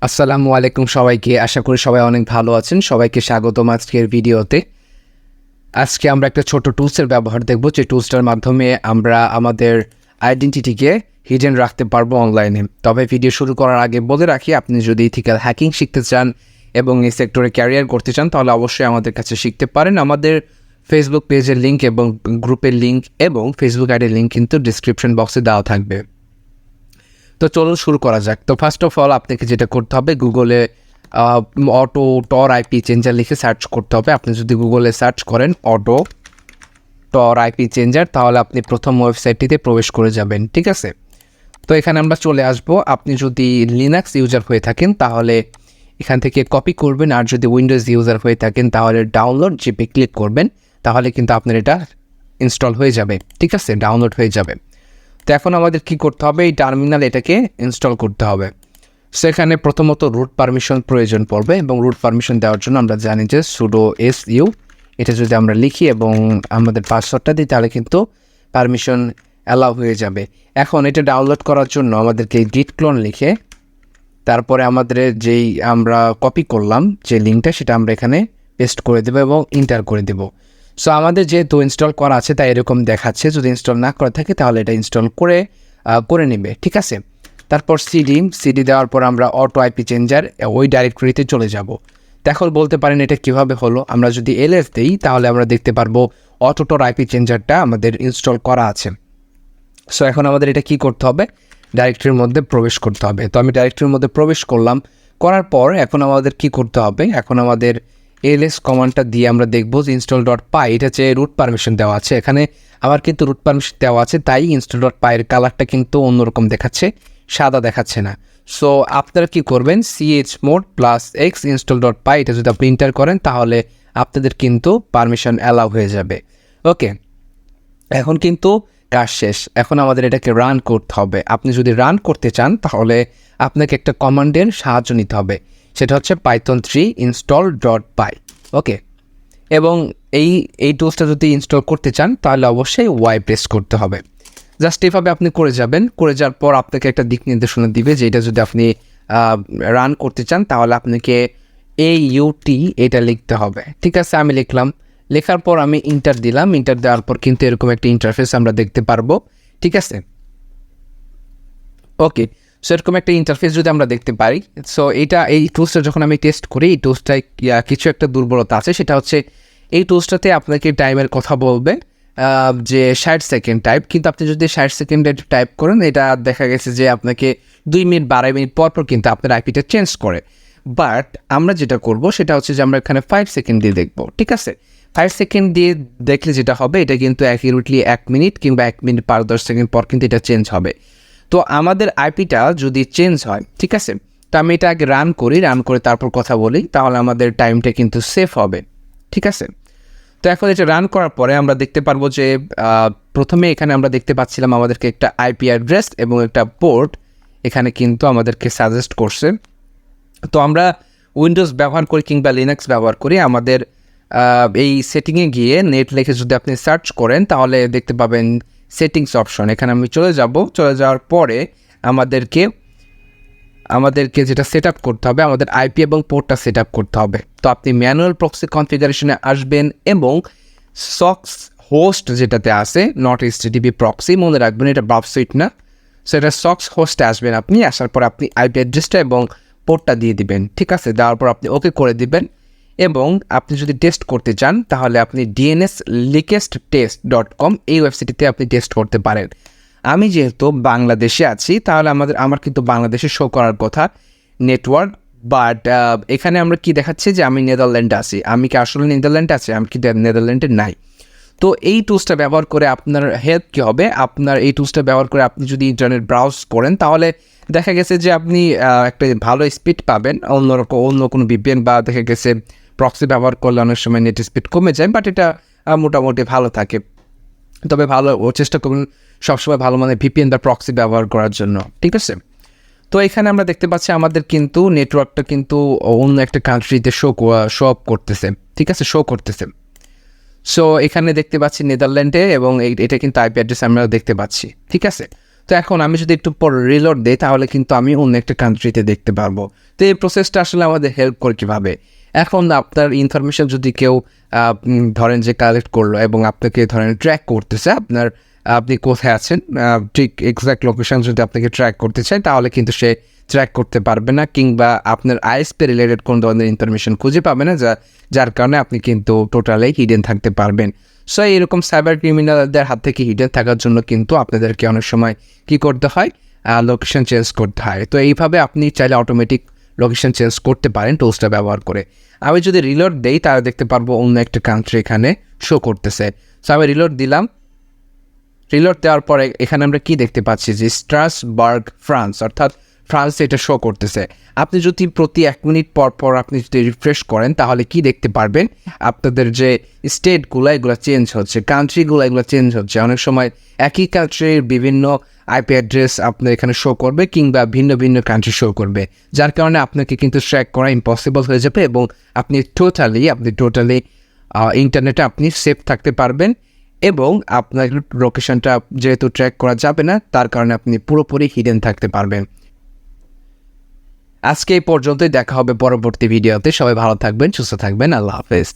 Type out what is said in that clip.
আসসালামু আলাইকুম সবাইকে। আশা করি সবাই অনেক ভালো আছেন। সবাইকে স্বাগতম আজকের ভিডিওতে। আজকে আমরা একটা ছোট টুলসের ব্যবহার দেখব, যে টুলসটার মাধ্যমে আমরা আমাদের আইডেন্টিটিকে হিডেন রাখতে পারবো অনলাইনে। তবে ভিডিও শুরু করার আগে বলে রাখি, আপনি যদি ইথিক্যাল হ্যাকিং শিখতে চান এবং এই সেক্টরে ক্যারিয়ার করতে চান, তাহলে অবশ্যই আমাদের কাছে শিখতে পারেন। আমাদের ফেসবুক পেজের লিঙ্ক এবং গ্রুপের লিঙ্ক এবং ফেসবুক আইডির লিঙ্ক কিন্তু ডিসক্রিপশন বক্সে দেওয়া থাকবে। তো চলুন শুরু করা যাক। তো ফার্স্ট অফ অল আপনাকে যেটা করতে হবে, গুগলে অটো টর আইপি চেঞ্জার লিখে সার্চ করতে হবে। আপনি যদি গুগলে সার্চ করেন অটো টর আইপি চেঞ্জার, তাহলে আপনি প্রথম ওয়েবসাইটটিতে প্রবেশ করে যাবেন। ঠিক আছে, তো এখানে আমরা চলে আসব। আপনি যদি লিনাক্স ইউজার হয়ে থাকেন তাহলে এখান থেকে কপি করবেন, আর যদি উইন্ডোজ ইউজার হয়ে থাকেন তাহলে ডাউনলোড জিপে ক্লিক করবেন, তাহলে কিন্তু আপনার এটা ইনস্টল হয়ে যাবে। ঠিক আছে, ডাউনলোড হয়ে যাবে। তো এখন আমাদের কি করতে হবে, এই টার্মিনাল এটাকে ইনস্টল করতে হবে। সেখানে প্রথমত রুট পারমিশন প্রয়োজন পড়বে, এবং রুট পারমিশন দেওয়ার জন্য আমরা জানি যে সুডো su, এটা যদি আমরা লিখি এবং আমাদের পাসওয়ার্ডটা দিই তাহলে কিন্তু পারমিশন অ্যালাউ হয়ে যাবে। এখন এটা ডাউনলোড করার জন্য আমাদেরকে git clone লিখে তারপরে আমাদের যেই আমরা কপি করলাম যে লিঙ্কটা, সেটা আমরা এখানে পেস্ট করে দেবো এবং ইন্টার করে দেবো। সো আমাদের যেহেতু ইনস্টল করা আছে তাই এরকম দেখাচ্ছে। যদি ইনস্টল না করা থাকে তাহলে এটা ইনস্টল করে নেবে। ঠিক আছে, তারপর সিডি দেওয়ার পর আমরা অটো আইপি চেঞ্জার ওই ডাইরেক্টরিতে চলে যাব। এখন বলতে পারেন এটা কিভাবে হলো। আমরা যদি এলএস দিই তাহলে আমরা দেখতে পারবো অটোটোর আইপি চেঞ্জারটা আমাদের ইনস্টল করা আছে। সো এখন আমাদের এটা কি করতে হবে, ডাইরেক্টরির মধ্যে প্রবেশ করতে হবে। তো আমি ডাইরেক্টরির মধ্যে প্রবেশ করলাম। করার পর এখন আমাদের কি করতে হবে, এখন আমাদের এলএস কমান্ডটা দিয়ে আমরা দেখব যে ইনস্টল ডট পাই, এটা হচ্ছে রুট পারমিশন দেওয়া আছে। এখানে আমার কিন্তু রুট পারমিশন দেওয়া আছে, তাই ইনস্টল ডট পাইয়ের কালারটা কিন্তু অন্যরকম দেখাচ্ছে, সাদা দেখাচ্ছে না। সো আপনারা কি করবেন, chmod +x ইনস্টল ডট পাই, এটা যদি আপনি এন্টার করেন তাহলে আপনাদের কিন্তু পারমিশন অ্যালাউ হয়ে যাবে। ওকে, এখন কিন্তু কাজ শেষ। এখন আমাদের এটাকে রান করতে হবে। আপনি যদি রান করতে চান তাহলে আপনাকে একটা কমান্ডের সাহায্য নিতে হবে, সেটা হচ্ছে python3 install ডট পাই। ওকে, এবং এই টুলসটা যদি ইনস্টল করতে চান তাহলে অবশ্যই ওয়াই প্রেস করতে হবে। জাস্ট এভাবে আপনি করে যাবেন। করে যাওয়ার পর আপনাকে একটা দিক নির্দেশনা দিবে যে এটা যদি আপনি রান করতে চান তাহলে আপনাকে AUT এটা লিখতে হবে। ঠিক আছে, আমি লিখলাম। লেখার পর আমি ইন্টার দিলাম। ইন্টার দেওয়ার পর কিন্তু এরকম একটা ইন্টারফেস আমরা দেখতে পারবো। ঠিক আছে, ওকে। সো এরকম একটা ইন্টারফেস যদি আমরা দেখতে পারি, সো এই টুলসটা যখন আমি টেস্ট করি, এই টুলসটায় কিছু একটা দুর্বলতা আছে। সেটা হচ্ছে এই টুলসটাতে আপনাকে টাইমের কথা বলবে যে 60 সেকেন্ড টাইপ, কিন্তু আপনি যদি 60 সেকেন্ডে টাইপ করেন, এটা দেখা গেছে যে আপনাকে 2 মিনিট 12 মিনিট পর পর কিন্তু আপনার আইপিটা চেঞ্জ করে। বাট আমরা যেটা করব সেটা হচ্ছে যে আমরা এখানে 5 সেকেন্ড দিয়ে দেখব। ঠিক আছে, 5 সেকেন্ড দিয়ে দেখলে যেটা হবে, এটা কিন্তু অ্যাকিউরেটলি 1 মিনিট কিংবা 1 মিনিট 5-10 সেকেন্ড পর কিন্তু এটা চেঞ্জ হবে। তো আমাদের আইপিটা যদি চেঞ্জ হয়, ঠিক আছে, তো আমি এটা আগে রান করে তারপর কথা বলি, তাহলে আমাদের টাইমটা কিন্তু সেফ হবে। ঠিক আছে, তো এখন এটা রান করার পরে আমরা দেখতে পারবো যে প্রথমে এখানে আমরা দেখতে পাচ্ছিলাম আমাদেরকে একটা আইপি অ্যাড্রেস এবং একটা পোর্ট এখানে কিন্তু আমাদেরকে সাজেস্ট করছে। তো আমরা উইন্ডোজ ব্যবহার করি কিংবা লিনাক্স ব্যবহার করি, আমাদের এই সেটিংয়ে গিয়ে নেট লিখে যদি আপনি সার্চ করেন তাহলে দেখতে পাবেন সেটিংস অপশন। এখানে আমি চলে যাওয়ার পরে আমাদেরকে যেটা সেট আপ করতে হবে, আমাদের আইপি এবং পোর্টটা সেট আপ করতে হবে। তো আপনি ম্যানুয়াল প্রক্সি কনফিগারেশনে আসবেন এবং সক্স হোস্ট যেটাতে আছে, নট এইচটিটিপি প্রক্সি, মনে রাখবেন এটা বাফসুইট না। সো এটা সক্স হোস্টে আসবেন। আপনি আসার পর আপনি আইপি অ্যাড্রেসটা এবং পোর্টটা দিয়ে দিবেন। ঠিক আছে, দেওয়ার পর আপনি ওকে করে দিবেন। এবং আপনি যদি টেস্ট করতে চান তাহলে আপনি dnsleakestTest.com এই ওয়েবসাইটটিতে আপনি টেস্ট করতে পারেন। আমি যেহেতু বাংলাদেশে আছি তাহলে আমার কিন্তু বাংলাদেশে শো করার কথা নেটওয়ার্ক, বাট এখানে আমরা কি দেখাচ্ছি যে আমি নেদারল্যান্ডে আছি। আমি কি আসলে নেদারল্যান্ডে আছি? আমি কি নেদারল্যান্ডে নাই। তো এই টুলসটা ব্যবহার করে আপনার হেল্প কী হবে, আপনার এই টুলসটা ব্যবহার করে আপনি যদি ইন্টারনেট ব্রাউজ করেন তাহলে দেখা গেছে যে আপনি একটা ভালো স্পিড পাবেন। অন্য কোনো ভিপিএন বা দেখা গেছে প্রক্সি ব্যবহার করলে অনেক সময় নেট স্পিড কমে যায়, বাট এটা মোটামুটি ভালো থাকে। তবে চেষ্টা করুন সবসময় ভালো মানে ভিপিএন বা প্রক্সি ব্যবহার করার জন্য। ঠিক আছে, তো এখানে আমরা দেখতে পাচ্ছি আমাদের কিন্তু নেটওয়ার্কটা কিন্তু অন্য একটা কান্ট্রিতে শো আপ করতেছে। ঠিক আছে, শো করতেছে। সো এখানে দেখতে পাচ্ছি নেদারল্যান্ডে, এবং এটা কিন্তু আইপি অ্যাড্রেস আমরা দেখতে পাচ্ছি। ঠিক আছে, তো এখন আমি যদি একটু পর রিলোড দিই তাহলে কিন্তু আমি অন্য একটা কান্ট্রিতে দেখতে পারবো। তো এই প্রসেসটা আসলে আমাদের হেল্প করে কীভাবে? এখন আপনার ইনফরমেশন যদি কেউ ধরেন যে কালেক্ট করলো এবং আপনাকে ধরেন ট্র্যাক করতেছে, আপনি কোথায় আছেন ঠিক এক্স্যাক্ট লোকেশন যদি আপনাকে ট্র্যাক করতে চায় তাহলে কিন্তু সে ট্র্যাক করতে পারবে না, কিংবা আপনার আইএসপি রিলেটেড কোনো ধরনের ইনফরমেশন খুঁজে পাবে না, যার কারণে আপনি কিন্তু টোটালি হিডেন থাকতে পারবেন। সো এরকম সাইবার ক্রিমিনালদের হাত থেকে হিডেন থাকার জন্য কিন্তু আপনাদেরকে অনেক সময় কী করতে হয়, লোকেশন চেঞ্জ করতে হয়। তো এইভাবে আপনি চাইলে অটোমেটিক লোকেশন চেঞ্জ করতে পারেন টুলসটা ব্যবহার করে। আমি যদি রিলোড দেই তাহলে দেখতে পারবো অন্য একটা কান্ট্রি এখানে শো করতেছে। সো আমি রিলোড দিলাম। রিলোড দেওয়ার পরে এখানে আমরা কি দেখতে পাচ্ছি যে স্ট্রাসবার্গ ফ্রান্স, অর্থাৎ ফ্রান্সে এটা শো করতেছে। আপনি যদি প্রতি 1 মিনিট পর পর আপনি যদি রিফ্রেশ করেন তাহলে কি দেখতে পারবেন, আপনাদের যে স্টেটগুলো এগুলো চেঞ্জ হচ্ছে, কান্ট্রিগুলো এগুলো চেঞ্জ হচ্ছে। অনেক সময় একই কান্ট্রির বিভিন্ন আইপি অ্যাড্রেস আপনার এখানে শো করবে, কিংবা ভিন্ন ভিন্ন কান্ট্রি শো করবে, যার কারণে আপনাকে কিন্তু ট্র্যাক করা ইম্পসিবল হয়ে যাবে এবং আপনি টোটালি ইন্টারনেটে আপনি সেফ থাকতে পারবেন। এবং আপনার লোকেশনটা যেহেতু ট্র্যাক করা যাবে না, তার কারণে আপনি পুরোপুরি হিডেন থাকতে পারবেন। আজকে এই পর্যন্তই, দেখা হবে পরবর্তী ভিডিওতে। সবাই ভালো থাকবেন, সুস্থ থাকবেন। আল্লাহ হাফেজ।